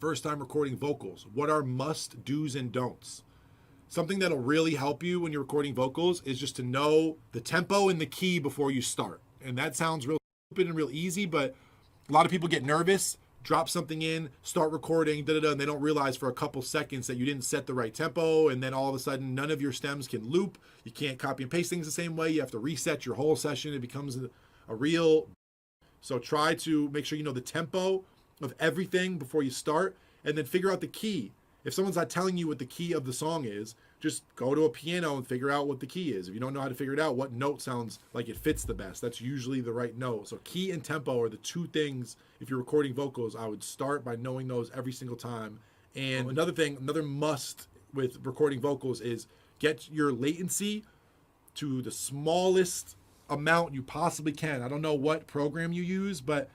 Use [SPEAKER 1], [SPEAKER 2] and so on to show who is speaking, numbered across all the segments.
[SPEAKER 1] first time recording vocals, what are must do's and don'ts? Something that'll really help you when you're recording vocals is just to know the tempo and the key before you start. And that sounds real stupid and real easy, but a lot of people get nervous, drop something in, start recording, and they don't realize for a couple seconds that you didn't set the right tempo, and then all of a sudden none of your stems can loop. You can't copy and paste things the same way. You have to reset your whole session. It becomes a real... So try to make sure you know the tempo of everything before you start, and then figure out the key. If someone's not telling you what the key of the song is, just go to a piano and figure out what the key is. If you don't know how to figure it out, what note sounds like it fits the best, that's usually the right note. So key and tempo are the two things, if you're recording vocals, I would start by knowing those every single time. And another thing, another must with recording vocals is get your latency to the smallest amount you possibly can. I don't know what program you use, but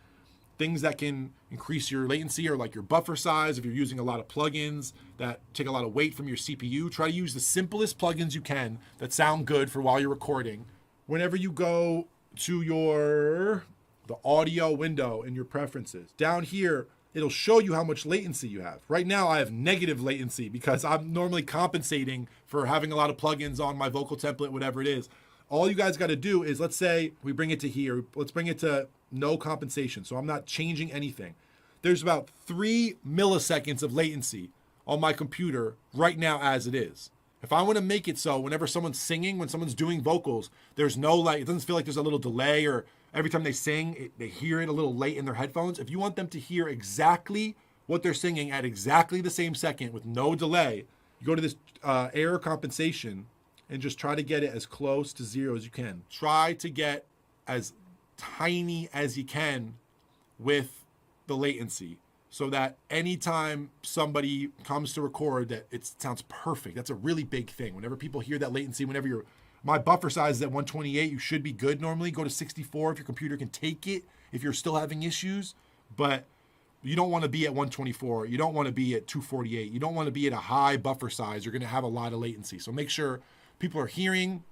[SPEAKER 1] things that can increase your latency are like your buffer size. If you're using a lot of plugins that take a lot of weight from your CPU, try to use the simplest plugins you can that sound good for while you're recording. Whenever you go to the audio window in your preferences, down here, it'll show you how much latency you have. Right now, I have negative latency because I'm normally compensating for having a lot of plugins on my vocal template, whatever it is. All you guys got to do is, let's say we bring it to here. Let's bring it to no compensation. So I'm not changing anything. There's about 3 milliseconds of latency on my computer right now as it is. If I want to make it so whenever someone's singing, when someone's doing vocals, there's no it doesn't feel like there's a little delay, or every time they sing, they hear it a little late in their headphones. If you want them to hear exactly what they're singing at exactly the same second with no delay, you go to this error compensation and just try to get it as close to 0 as you can. Try to get as tiny as you can with the latency so that anytime somebody comes to record that it sounds perfect. That's a really big thing. Whenever people hear that latency, my buffer size is at 128, you should be good normally. Go to 64 if your computer can take it, if you're still having issues, but you don't want to be at 124. You don't want to be at 248. You don't want to be at a high buffer size. You're going to have a lot of latency. So make sure people are hearing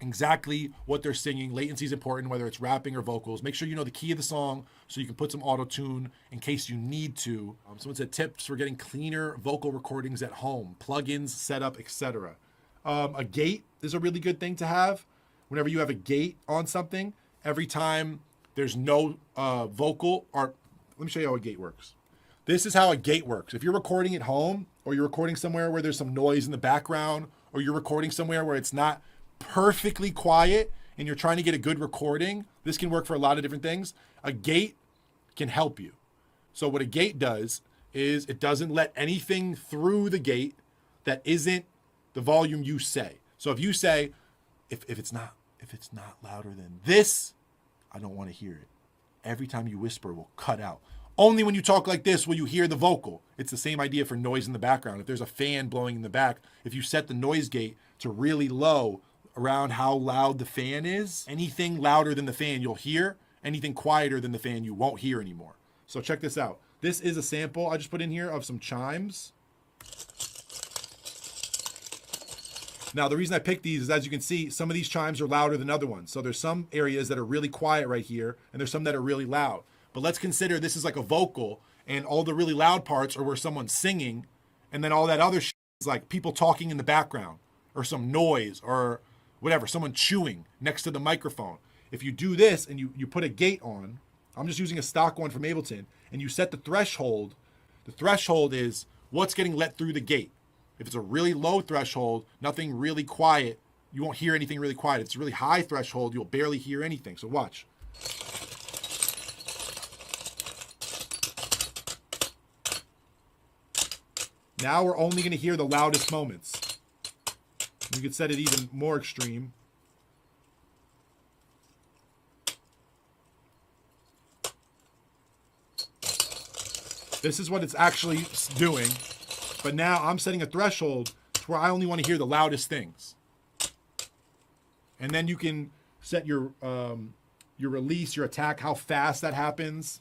[SPEAKER 1] exactly what they're singing. Latency is important, whether it's rapping or vocals. Make sure you know the key of the song so you can put some auto-tune in case you need to. Someone said tips for getting cleaner vocal recordings at home, plugins, setup, etc. A gate is a really good thing to have. Whenever you have a gate on something, every time there's no vocal, or let me show you how a gate works. This is how a gate works. If you're recording at home, or you're recording somewhere where there's some noise in the background, or you're recording somewhere where it's not perfectly quiet and you're trying to get a good recording, this can work for a lot of different things. A gate can help you. So what a gate does is it doesn't let anything through the gate that isn't the volume you say. So if you say, if it's not louder than this, I don't want to hear it. Every time you whisper will cut out. Only when you talk like this will you hear the vocal. It's the same idea for noise in the background. If there's a fan blowing in the back, if you set the noise gate to really low around how loud the fan is, anything louder than the fan you'll hear, anything quieter than the fan you won't hear anymore. So check this out. This is a sample I just put in here of some chimes. Now the reason I picked these is, as you can see, some of these chimes are louder than other ones. So there's some areas that are really quiet right here, and there's some that are really loud. But let's consider this is like a vocal, and all the really loud parts are where someone's singing, and then all that other shit is like people talking in the background, or some noise, or whatever, someone chewing next to the microphone. If you do this and you put a gate on, I'm just using a stock one from Ableton, and you set the threshold is what's getting let through the gate. If it's a really low threshold, nothing really quiet, you won't hear anything really quiet. If it's a really high threshold, you'll barely hear anything. So watch. Now we're only going to hear the loudest moments. You could set it even more extreme. This is what it's actually doing. But now I'm setting a threshold to where I only want to hear the loudest things. And then you can set your release, your attack, how fast that happens,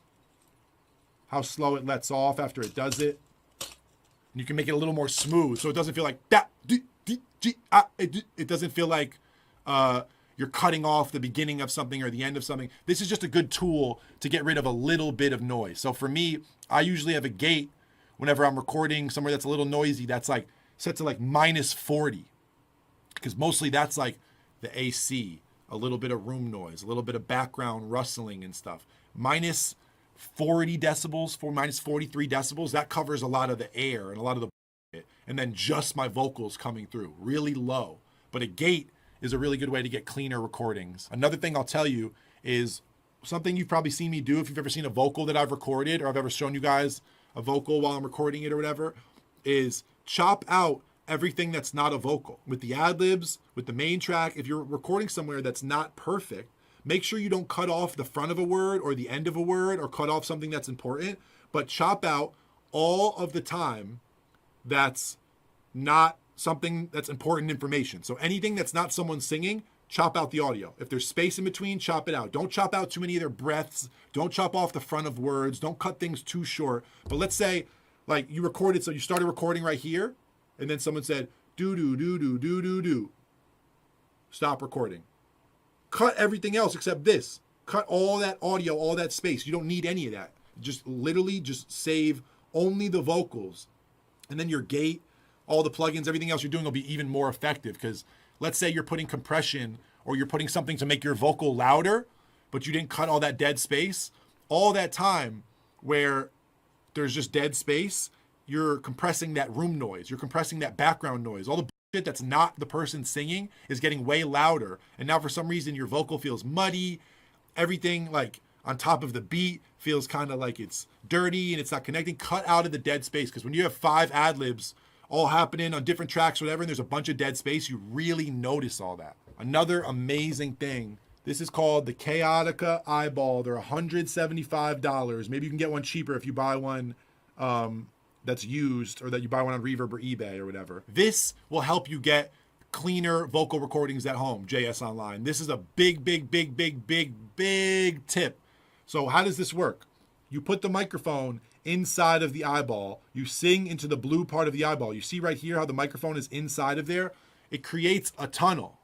[SPEAKER 1] how slow it lets off after it does it. And you can make it a little more smooth so it doesn't feel like that. It doesn't feel like you're cutting off the beginning of something or the end of something. This is just a good tool to get rid of a little bit of noise. So for me, I usually have a gate whenever I'm recording somewhere that's a little noisy, that's like set to like -40. Because mostly that's like the AC, a little bit of room noise, a little bit of background rustling and stuff. -40 decibels, -43 decibels, that covers a lot of the air and a lot of the and then just my vocals coming through, really low. But a gate is a really good way to get cleaner recordings. Another thing I'll tell you is something you've probably seen me do if you've ever seen a vocal that I've recorded or I've ever shown you guys a vocal while I'm recording it or whatever, is chop out everything that's not a vocal. With the ad-libs, with the main track, if you're recording somewhere that's not perfect, make sure you don't cut off the front of a word or the end of a word or cut off something that's important, but chop out all of the time that's not something that's important information. So anything that's not someone singing, chop out the audio. If there's space in between, chop it out. Don't chop out too many of their breaths. Don't chop off the front of words. Don't cut things too short. But let's say like you recorded, so you started recording right here, and then someone said, do. Stop recording. Cut everything else except this. Cut all that audio, all that space. You don't need any of that. Just literally just save only the vocals. And then your gate, all the plugins, everything else you're doing will be even more effective. Because let's say you're putting compression or you're putting something to make your vocal louder, but you didn't cut all that dead space. All that time where there's just dead space, you're compressing that room noise. You're compressing that background noise. All the shit that's not the person singing is getting way louder. And now for some reason your vocal feels muddy. Everything like on top of the beat feels kind of like it's dirty and it's not connecting. Cut out of the dead space, because when you have 5 ad-libs all happening on different tracks or whatever, and there's a bunch of dead space, you really notice all that. Another amazing thing, this is called the Kayıdına eyeball. They're $175. Maybe you can get one cheaper if you buy one that's used, or that you buy one on Reverb or eBay or whatever. This will help you get cleaner vocal recordings at home, JS Online. This is a big tip. So how does this work? You put the microphone inside of the eyeball. You sing into the blue part of the eyeball. You see right here how the microphone is inside of there? It creates a tunnel.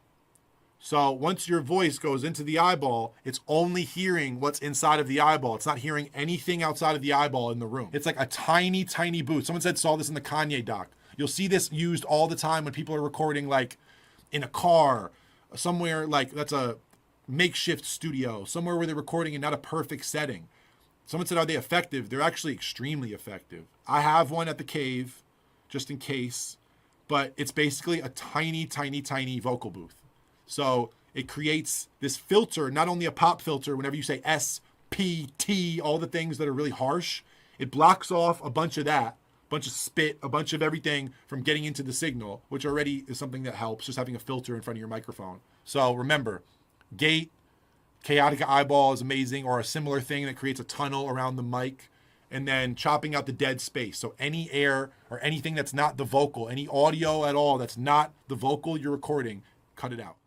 [SPEAKER 1] So once your voice goes into the eyeball, it's only hearing what's inside of the eyeball. It's not hearing anything outside of the eyeball in the room. It's like a tiny booth. Someone saw this in the Kanye doc. You'll see this used all the time when people are recording like in a car, somewhere like that's a makeshift studio, somewhere where they're recording in not a perfect setting. Someone said, are they effective? They're actually extremely effective. I have one at the cave, just in case, but it's basically a tiny vocal booth. So it creates this filter, not only a pop filter, whenever you say S, P, T, all the things that are really harsh, it blocks off a bunch of that, a bunch of spit, a bunch of everything from getting into the signal, which already is something that helps, just having a filter in front of your microphone. So remember, gate, Kayıdına eyeball is amazing, or a similar thing that creates a tunnel around the mic, and then chopping out the dead space. So any air or anything that's not the vocal, any audio at all that's not the vocal you're recording, cut it out.